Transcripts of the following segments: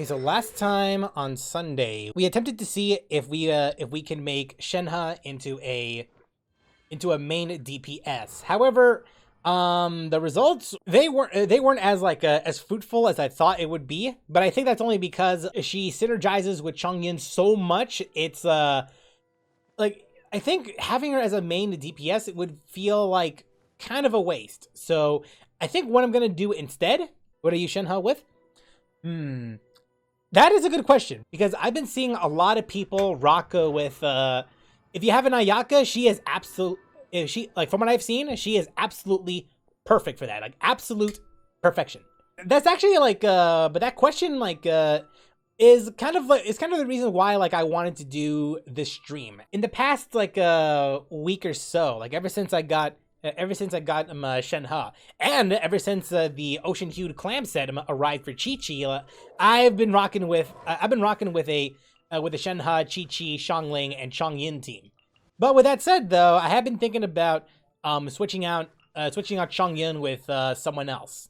Okay, so last time on Sunday, we attempted to see if we can make Shenhe into a main DPS. However, the results they weren't as as fruitful as I thought it would be. But I think that's only because she synergizes with Chongyun so much. It's like I think having her as a main DPS it would feel like kind of a waste. So I think what I'm gonna do instead. What are you Shenhe with? That is a good question, because I've been seeing a lot of people rock with, if you have an Ayaka, she is from what I've seen, she is absolutely perfect for that, like, absolute perfection. That's actually, but that question, is kind of the reason why, I wanted to do this stream. In the past, week or so, ever since I got Shenhe, and ever since the Ocean Hued Clam set arrived for Chi-Chi, I've been rocking with a Shenhe, Chi-Chi, Xiangling, and Chongyin team. But with that said, though, I have been thinking about switching out Chongyin with someone else,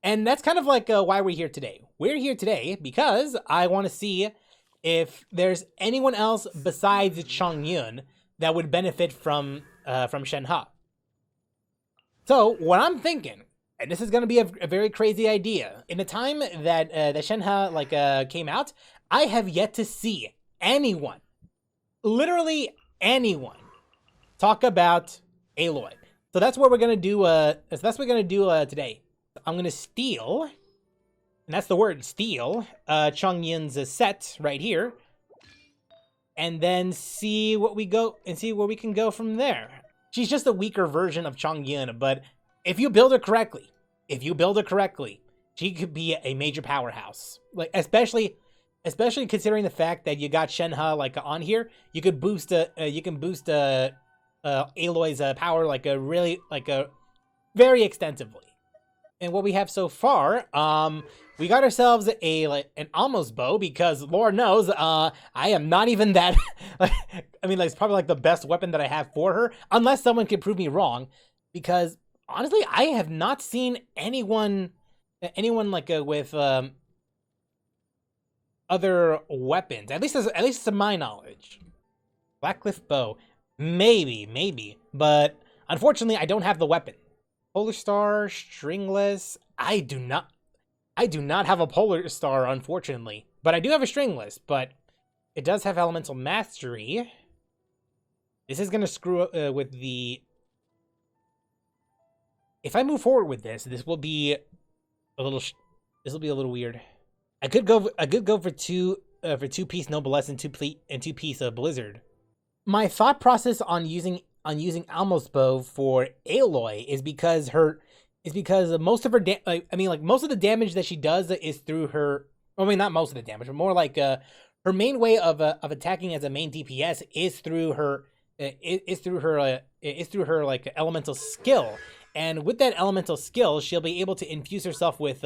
and that's kind of why we're here today. We're here today because I want to see if there's anyone else besides Chongyun that would benefit from Shenhe. So what I'm thinking, and this is going to be a very crazy idea, in the time that Shenhe came out, I have yet to see anyone, literally anyone, talk about Aloy. So that's what we're gonna do. Today. I'm gonna steal, and that's the word, steal, Chongyun's set right here, and then see where we can go from there. She's just a weaker version of Chongyun, but if you build her correctly, she could be a major powerhouse. Especially considering the fact that you got Shenhe on here, you could boost Aloy's power very extensively. And what we have so far, we got ourselves an almost bow, because Lord knows, I am not even that. It's probably the best weapon that I have for her, unless someone can prove me wrong. Because honestly, I have not seen anyone with other weapons, at least to my knowledge. Blackcliff bow, maybe, but unfortunately, I don't have the weapon. Polar Star, stringless. I do not have a Polar Star, unfortunately, but I do have a stringless. But it does have elemental mastery. This is gonna screw up with the. If I move forward with this will be a little. This will be a little weird. I could go for two piece Noblesse and two piece of Blizzard. My thought process on using Almost Bow for Aloy is because most of her most of the damage that she does is through her. Not most of the damage, but more her main way of attacking as a main DPS is through her elemental skill, and with that elemental skill, she'll be able to infuse herself with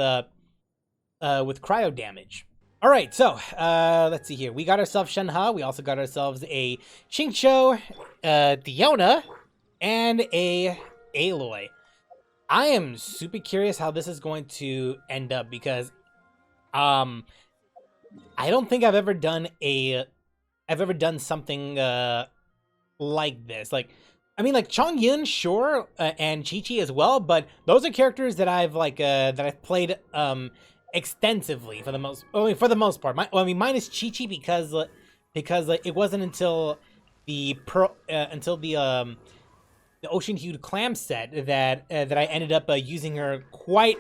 cryo damage. All right, so let's see here. We got ourselves Shenhe. We also got ourselves a Xingqiu, Diona, and a Aloy. I am super curious how this is going to end up, because I don't think I've ever done something like this. Chongyun, sure, and Chi-Chi as well, but those are characters that I've played extensively for the most part. Minus Chi-Chi, because it wasn't until the Ocean Hued Clam set that I ended up using her quite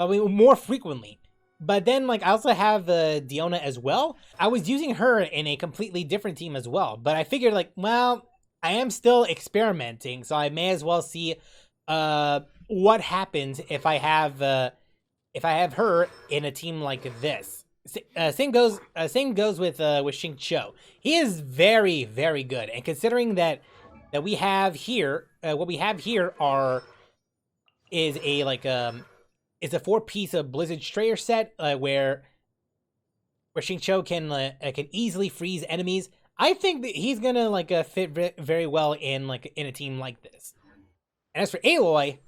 more frequently. But then I also have Diona as well. I was using her in a completely different team as well, but I figured I am still experimenting, so I may as well see what happens if I have her in a team like this. Same goes with Xingqiu. He is very, very good, and considering that we have here, what we have here is a 4-piece of Blizzard Strayer set, where Xingqiu can easily freeze enemies. I think that he's gonna fit very well in a team like this. And as for Aloy,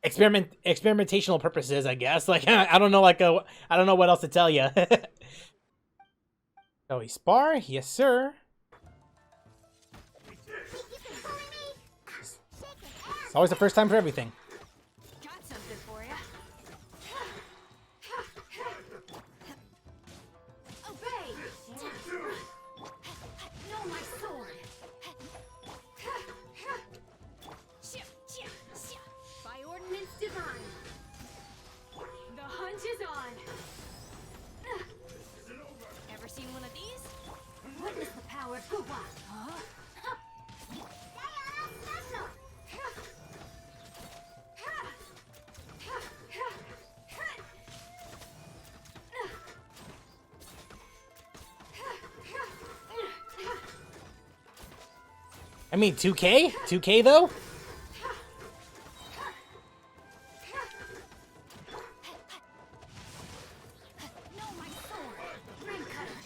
experimentational purposes, I guess. Like I don't know, I don't know what else to tell you. So we spar, yes sir. It's always the first time for everything. Got something for ya. Obey. No, my sword. By ordinance divine. The hunt is on. Ever seen one of these? Witness the power of Guwa. Huh? I mean, 2K? 2K though? No, my sword. Rain cutter.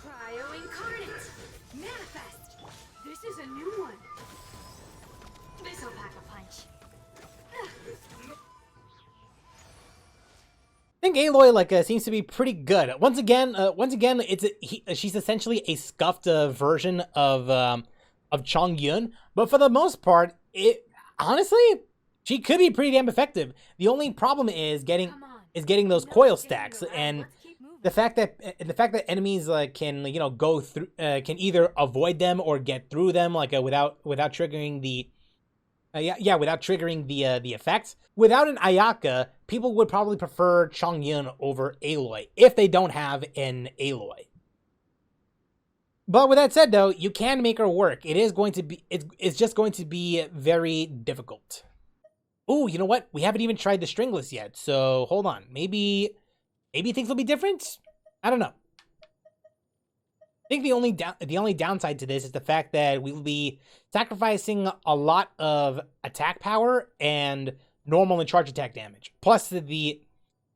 Cryo incarnate. Manifest. This is a new one. This'll pack a punch. I think Aloy seems to be pretty good. Once again, she's essentially a scuffed version of Chongyun, but for the most part, honestly she could be pretty damn effective. The only problem is getting those coil stacks, and the fact that enemies can go through can either avoid them or get through them without triggering the without triggering the effects. Without an Ayaka, people would probably prefer Chongyun over Aloy if they don't have an Aloy. But with that said, though, you can make her work. It is going to be it's just going to be very difficult. Ooh, you know what? We haven't even tried the stringless yet, so hold on. Maybe things will be different. I don't know. I think the only downside to this is the fact that we will be sacrificing a lot of attack power and normal and charge attack damage, plus the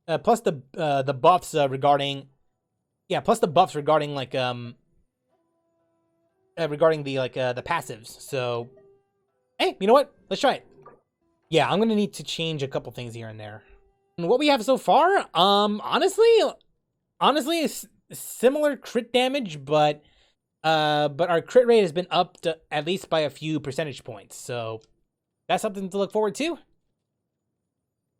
buffs regarding regarding the passives. So hey, you know what? Let's try it. Yeah, I'm gonna need to change a couple things here and there. And what we have so far, honestly, it's similar crit damage, but our crit rate has been upped at least by a few percentage points. So that's something to look forward to.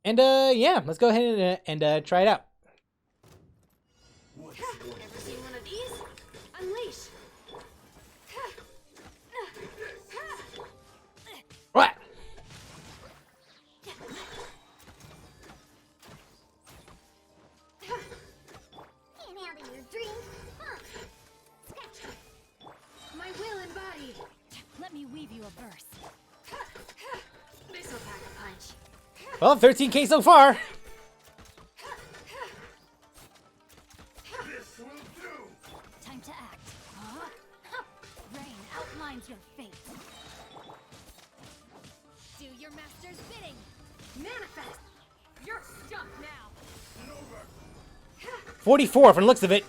And yeah, let's go ahead and try it out. Ever seen one of these? Unleash. What? My will embodied. Let me weave you a verse. This'll pack a punch. Well, 13K so far. This will do. Time to act. Huh? Rain outlines your fate. Do your master's bidding. Manifest. You're stuck now. 44 from the looks of it.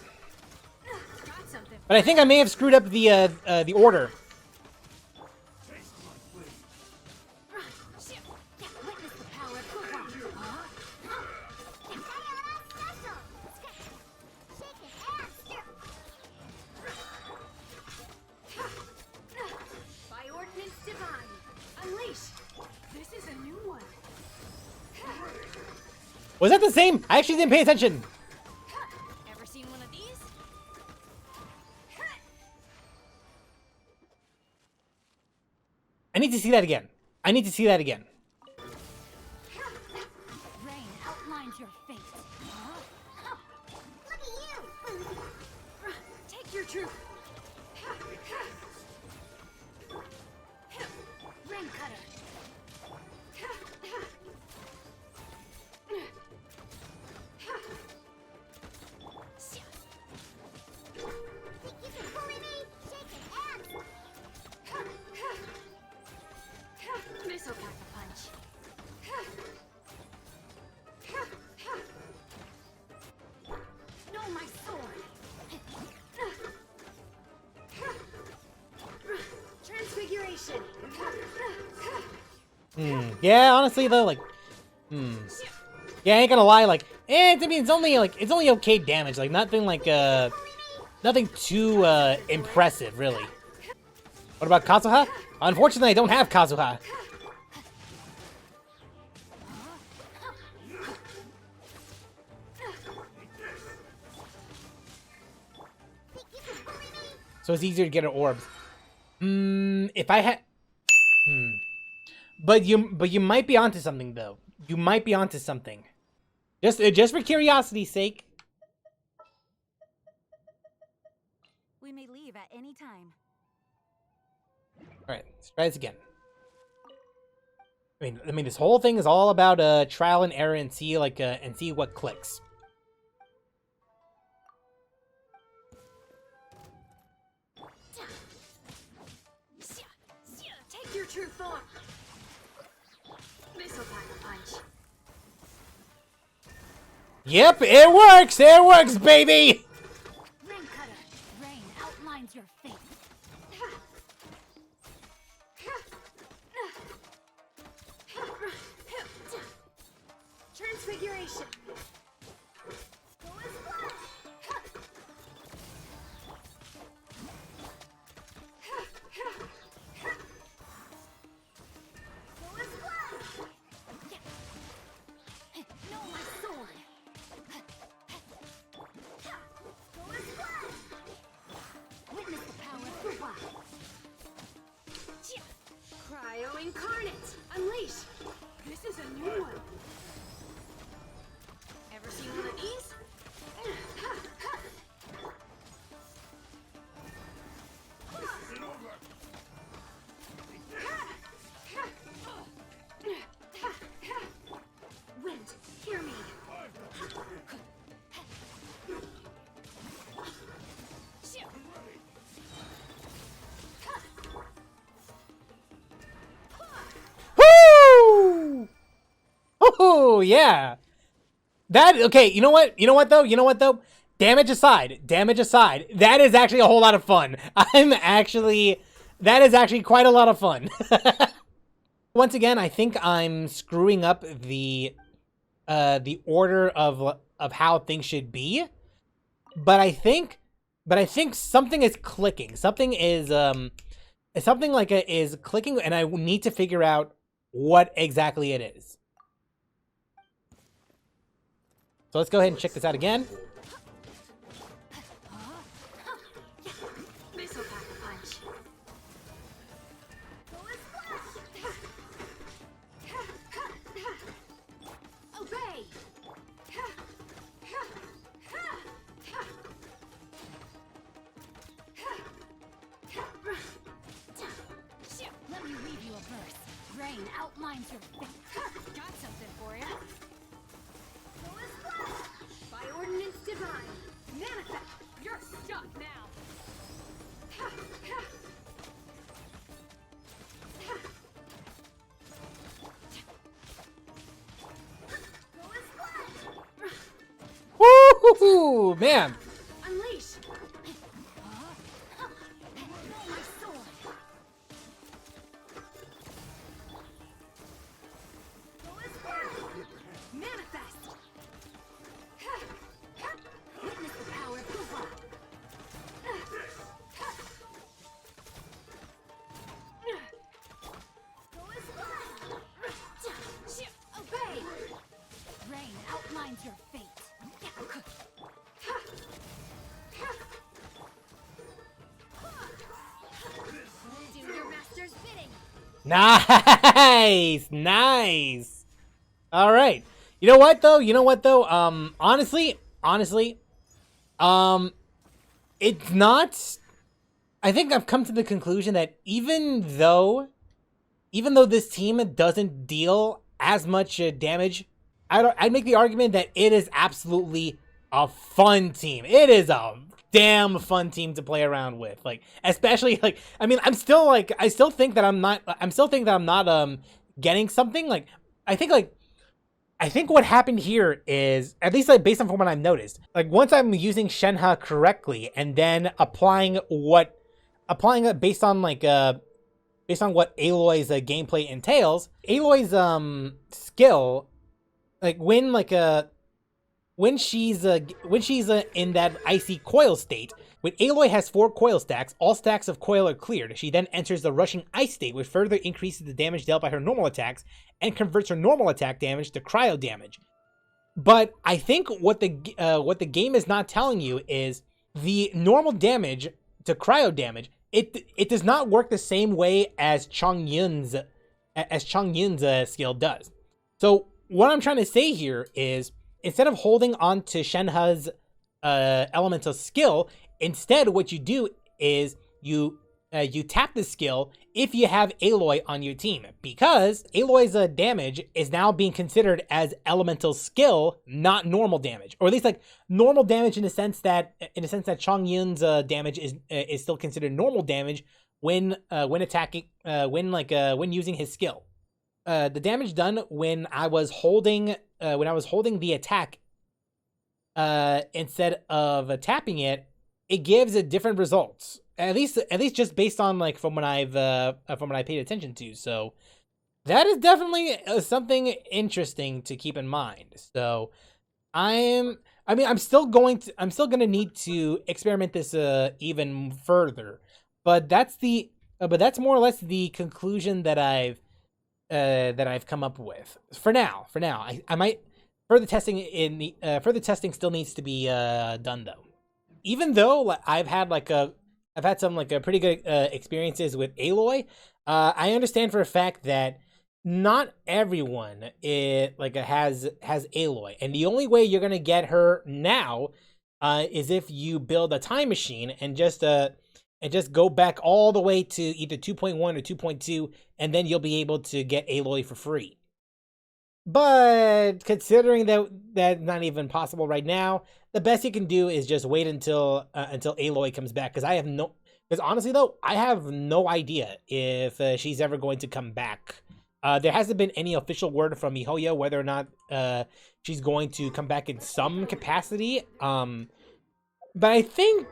Got something. But I think I may have screwed up the order. Witness the power of Guwa. Huh? By ordinance divine. Unleash. This is a new one. Was that the same? I actually didn't pay attention. Ever seen one of these? I need to see that again. I need to see that again. Rain outlines your fate. Huh? Look at you! Take your truth. Rain cutter. This'll pack a punch. Yeah, honestly though, like, yeah, I ain't gonna lie, like, I mean, it's only okay damage, like, nothing like, nothing too, impressive, really. What about Kazuha? Unfortunately, I don't have Kazuha. So it's easier to get an orb. If I had, but you might be onto something though. You might be onto something. Just for curiosity's sake. We may leave at any time. All right, let's try this again. I mean, this whole thing is all about trial and error and see and see what clicks. Take your true form. Missile pack punch. Yep, it works. It works, baby. Rain cutter. Rain outlines your fate. Transfiguration. No, my sword. Witness the power of Fuwa. Cryo incarnate. Unleash. This is a new one. Ever seen one of these? Wind, hear me. Woo! Oh yeah. That okay. You know what? You know what though? You know what though? Damage aside, that is actually a whole lot of fun. That is actually quite a lot of fun. Once again, I think I'm screwing up the order of how things should be, but I think something is clicking. Something is is clicking, and I need to figure out what exactly it is. So let's go ahead and check this out again. Missile pack punch. Obey. Let me read you a verse. Rain outlines your fate. Got something for you. By ordinance divine, manifest. You're stuck now. Woo-hoo-hoo, man. Unleash. My sword. Manifest. Witness the power of Fuwa. Obey. Rain outlines your fate. Do your master's bidding. Nice, nice. All right. You know what though? You know what though? Honestly, it's not. I think I've come to the conclusion that even though this team doesn't deal as much damage, I'd make the argument that it is absolutely a fun team. It is a damn fun team to play around with. Like, especially like, I mean, I still think that I'm not getting something. Like, I think what happened here is, at least like based on from what I've noticed, like once I'm using Shenhe correctly and then applying it based on like what Aloy's gameplay entails, Aloy's skill, like when she's in that icy coil state, when Aloy has 4 coil stacks, all stacks of coil are cleared. She then enters the rushing ice state, which further increases the damage dealt by her normal attacks and converts her normal attack damage to cryo damage. But I think what the game is not telling you is the normal damage to cryo damage. It does not work the same way as Chongyun's skill does. So what I'm trying to say here is, instead of holding on to Shenhe's elemental skill, instead what you do is you tap the skill if you have Aloy on your team, because Aloy's damage is now being considered as elemental skill, not normal damage, or at least like normal damage in the sense that Chongyun's damage is still considered normal damage when attacking when using his skill. The damage done when I was holding the attack instead of tapping it, it gives a different results. At least just based on like from what I paid attention to. So that is definitely something interesting to keep in mind. So I'm still gonna need to experiment this even further. But that's more or less the conclusion that I've come up with for now. I might further testing still needs to be done though. Even though I've had some pretty good experiences with Aloy, I understand for a fact that not everyone has Aloy, and the only way you're gonna get her now is if you build a time machine and just go back all the way to either 2.1 or 2.2, and then you'll be able to get Aloy for free. But considering that that's not even possible right now, the best you can do is just wait until Aloy comes back. Because honestly though, I have no idea if she's ever going to come back. There hasn't been any official word from MiHoYo whether or not she's going to come back in some capacity. But I think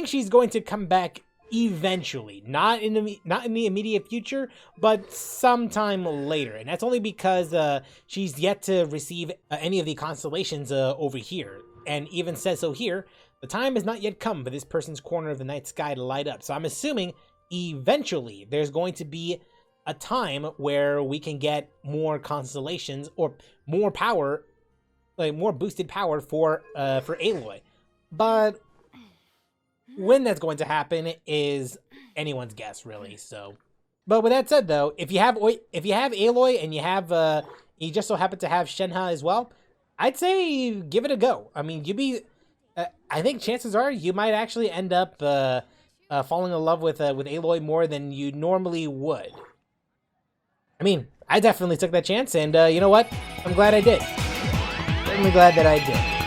she's going to come back eventually, not in the immediate future, but sometime later, and that's only because she's yet to receive any of the constellations over here, and even says so here. The time has not yet come for this person's corner of the night sky to light up. So I'm assuming eventually there's going to be a time where we can get more constellations or more power, like more boosted power for Aloy, but when that's going to happen is anyone's guess, really. So, but with that said, though, if you have Aloy and you just so happen to have Shenhe as well, I'd say give it a go. I mean, I think chances are you might actually end up falling in love with Aloy more than you normally would. I mean, I definitely took that chance, and you know what? I'm glad I did. Certainly glad that I did.